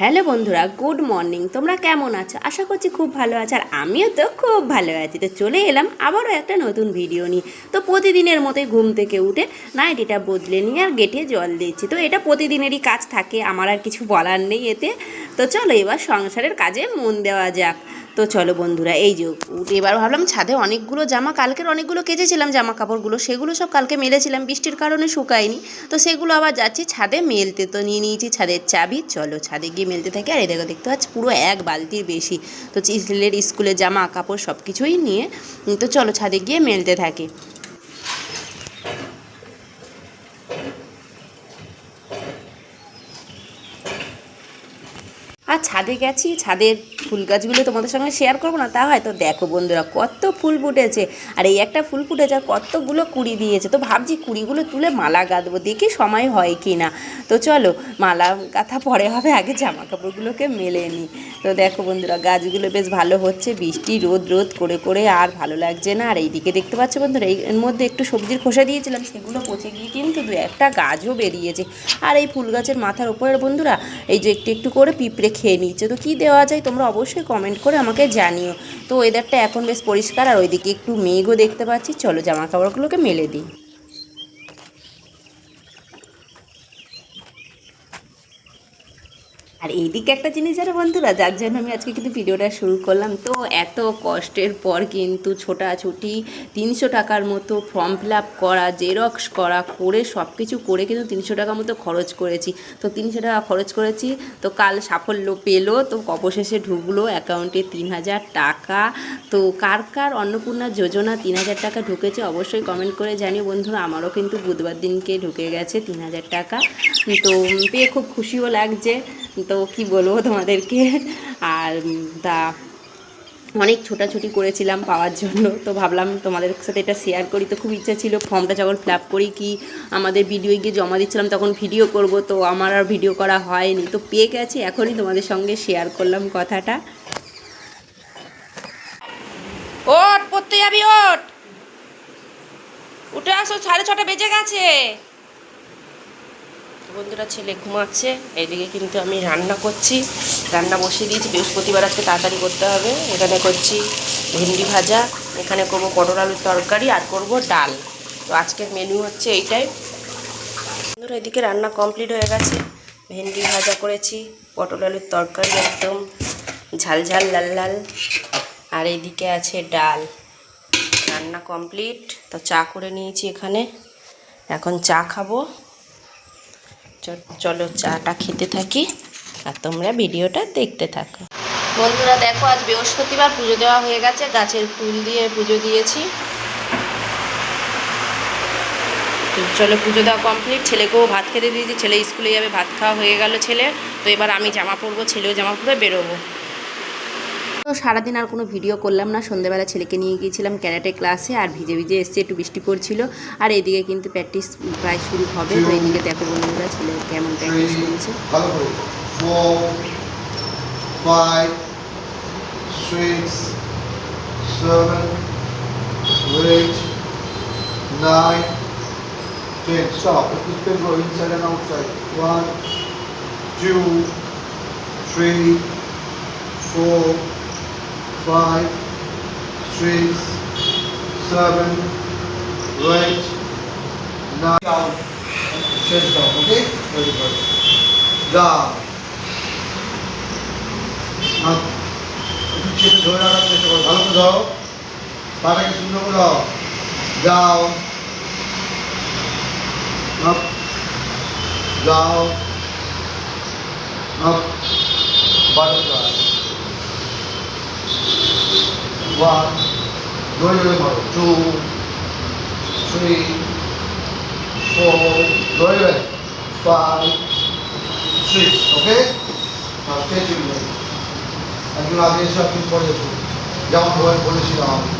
Hello বন্ধুরা, good morning. তোমরা কেমন আছো? আশা করছি খুব ভালো আছো, আর আমিও তো খুব ভালো আছি। তো চলে এলাম আবারও একটা নতুন ভিডিও নিয়ে। তো প্রতিদিনের মতোই ঘুম থেকে উঠে নাইটিটা বদলে নিয়ে আর গেটে জল দিচ্ছি। তো এটা প্রতিদিনেরই কাজ থাকে, আমার আর কিছু বলার নেই এতে। তো চলো এবার সংসারের কাজে মন দেওয়া যাক। তো চলো বন্ধুরা, এই যে এবার ভাবলাম ছাদে অনেকগুলো জামা, কালকের অনেকগুলো কেচেছিলাম জামা কাপড়গুলো, সেগুলো সব কালকে মেলেছিলাম, বৃষ্টির কারণে শুকায়নি। তো সেগুলো আবার যাচ্ছি ছাদে মেলতে। তো নিয়ে নিয়েছি ছাদের চাবি, চলো ছাদে গিয়ে মেলতে থাকি। আর এই দেখো, দেখতে পাচ্ছি পুরো এক বালতির বেশি। তো ছেলের স্কুলের জামা কাপড় সব কিছুই নিয়ে তো চলো ছাদে গিয়ে মেলতে থাকি। আর ছাদে গেছি, ছাদের ফুল গাছগুলো তোমাদের সঙ্গে শেয়ার করবো না তা হয়? তো দেখো বন্ধুরা, কত ফুল ফুটেছে। আর এই একটা ফুল ফুটেছে আর কতগুলো কুড়ি দিয়েছে। তো ভাবছি কুড়িগুলো তুলে মালা গাঁথবো, দেখি সময় হয় কি না। তো চলো মালা গাঁথা পরে হবে, আগে জামা কাপড়গুলোকে মেলে নিই। তো দেখো বন্ধুরা, গাছগুলো বেশ ভালো হচ্ছে, বৃষ্টি রোদ রোদ করে করে আর ভালো লাগছে না। আর এইদিকে দেখতে পাচ্ছ বন্ধুরা, এর মধ্যে একটু সবজির খোসা দিয়েছিলাম, সেগুলো পচে গিয়ে কিন্তু দু একটা গাছও বেরিয়েছে। আর এই ফুল গাছের মাথার ওপরের বন্ধুরা, এই যে একটু একটু করে পিঁপড়ে খেয়ে নিচ্ছে। তো কী দেওয়া যায় তোমরা অবশ্যই কমেন্ট করে আমাকে জানিও। তো ওয়েদারটা এখন বেশ পরিষ্কার, আর ওইদিকে একটু মেঘও দেখতে পাচ্ছি। চলো জামা কাপড়গুলোকে মেলে দিই। আর এইদিকে একটা জিনিস জানো বন্ধুরা, যার জন্য আমি আজকে কিন্তু ভিডিওটা শুরু করলাম। তো এত কষ্টের পর কিন্তু ছোটাছুটি 300 টাকার মতো ফর্ম ফিল আপ করা, জেরক্স করা করে সব কিছু করে কিন্তু 300 টাকা মতো খরচ করেছি। তো 300 টাকা খরচ করেছি, তো কাল সাফল্য পেলো। তো অবশেষে ঢুকলো অ্যাকাউন্টে 3000 টাকা। তো কার কার অন্নপূর্ণা যোজনা 3000 টাকা ঢুকেছে অবশ্যই কমেন্ট করে জানিও বন্ধুরা। আমারও কিন্তু বুধবার দিনকে ঢুকে গেছে 3000 টাকা। তো পেয়ে খুব খুশিও লাগছে। তো কি বলবো তোমাদেরকে। আর তা অনেক ছোটাছুটি করেছিলাম পাওয়ার জন্য। তো ভাবলাম তোমাদের সাথে এটা শেয়ার করি। তো খুব ইচ্ছা ছিল ফর্মটা যখন ফিল আপ করি কি আমাদের ভিডিও গিয়ে জমা দিচ্ছিলাম তখন ভিডিও করব, তো আমার আর ভিডিও করা হয়নি। তো পেয়ে গেছি, এখনই তোমাদের সঙ্গে শেয়ার করলাম কথাটা। ওঠ, পড়তে যাবি, ওঠ, উঠে আসো, 6:30 বেজে গেছে। বন্ধুরা, ছেলে ঘুমাচ্ছে, এইদিকে কিন্তু আমি রান্না করছি, রান্না বসিয়ে দিয়েছি। বৃহস্পতিবার আজকে তাড়াতাড়ি করতে হবে। এখানে করছি ভেন্ডি ভাজা, এখানে করবো পটল আলুর তরকারি, আর করব ডাল। তো আজকের মেনু হচ্ছে এইটাই। বন্ধুরা, এদিকে রান্না কমপ্লিট হয়ে গেছে। ভেন্ডি ভাজা করেছি, পটল আলুর তরকারি একদম ঝাল ঝাল লাল লাল, আর এইদিকে আছে ডাল। রান্না কমপ্লিট। তো চা করে নিয়েছি এখানে, এখন চা খাবো। চলো চাটা খেতে থাকি আর তোমরা ভিডিওটা দেখতে থাকো। বন্ধুরা দেখো, আজ বৃহস্পতিবার, পুজো দেওয়া হয়ে গেছে, গাছের ফুল দিয়ে পুজো দিয়েছি। চলো পুজো দেওয়া কমপ্লিট, ছেলেকেও ভাত খেতে দিয়েছি, ছেলে স্কুলে যাবে, ভাত খাওয়া হয়ে গেল ছেলে। তো এবার আমি জামা পরবো, ছেলেও জামা পরে বেরোবো। তো সারাদিন আর কোনো ভিডিও করলাম না। সন্ধ্যেবেলা ছেলেকে নিয়ে গিয়েছিলাম ক্যারাটে ক্লাসে, আর ভিজে ভিজে এসছে, একটু বৃষ্টি পড়ছিল। আর এদিকে কিন্তু প্র্যাকটিস প্রায় শুরু হবে। তো এদিকে দেখো বন্ধুরা, ছেলে কেমন প্র্যাকটিস করছে। 4, 5, 6, 7, 8, 9, 10. Stop. Let this pen go inside and outside. 1, 2, 3, 4, 5, 6, 7, 8, 9. Down. Chest down. Okay? Very good. Down. Up. একটু চেপে ধরে রাখার চেষ্টা করো, ভালো করে দাও, পাটাকে সুন্দর করে দাও। Down. Up. Down. Up. Butterfly. 1. ধরে ধরে মারো। 2, 3, 4. ধরে ধরে 5, 6. Okay? Now stay tuned. একজন আগে এসে আপনি পরে যেমন বলেছিলাম আমি।